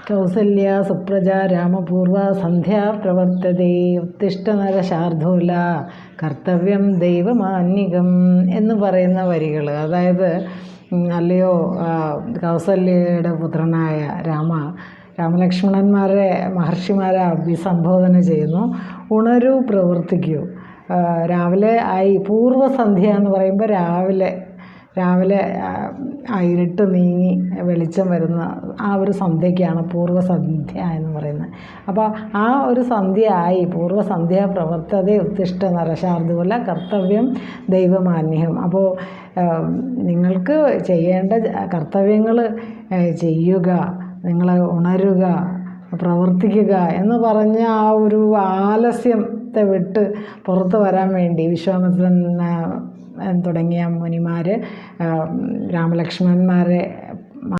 കൗസല്യ സുപ്രജാ രാമപൂർവ സന്ധ്യാ പ്രവർത്തതേ ഉത്തിഷ്ഠ നരശാർദൂല കർത്തവ്യം ദൈവമാന്യകം എന്ന് പറയുന്ന വരികൾ. അതായത് അല്ലയോ കൗസല്യയുടെ പുത്രനായ രാമലക്ഷ്മണന്മാരെ മഹർഷിമാരെ അഭിസംബോധന ചെയ്യുന്നു. ഉണരൂ, പ്രവർത്തിക്കൂ. രാവിലെ ആയി, പൂർവ്വസന്ധ്യ എന്ന് പറയുമ്പോൾ രാവിലെ ഇരുട്ട് നീങ്ങി വെളിച്ചം വരുന്ന ആ ഒരു സന്ധ്യയ്ക്കാണ് പൂർവ്വസന്ധ്യ എന്ന് പറയുന്നത്. അപ്പോൾ ആ ഒരു സന്ധ്യ ആയി, പൂർവ്വസന്ധ്യ പ്രവർത്തതേ ഉത്തിഷ്ഠ നരശാർദൂല കർത്തവ്യം ദൈവമാന്യം. അപ്പോൾ നിങ്ങൾക്ക് ചെയ്യേണ്ട കർത്തവ്യങ്ങൾ ചെയ്യുക, നിങ്ങൾ ഉണരുക, പ്രവർത്തിക്കുക എന്ന് പറഞ്ഞ ആ ഒരു ആലസ്യത്തെ വിട്ട് പുറത്ത് വരാൻ വേണ്ടി വിശ്വാമിത്രൻ തുടങ്ങിയ മുനിമാർ രാമലക്ഷ്മണന്മാരെ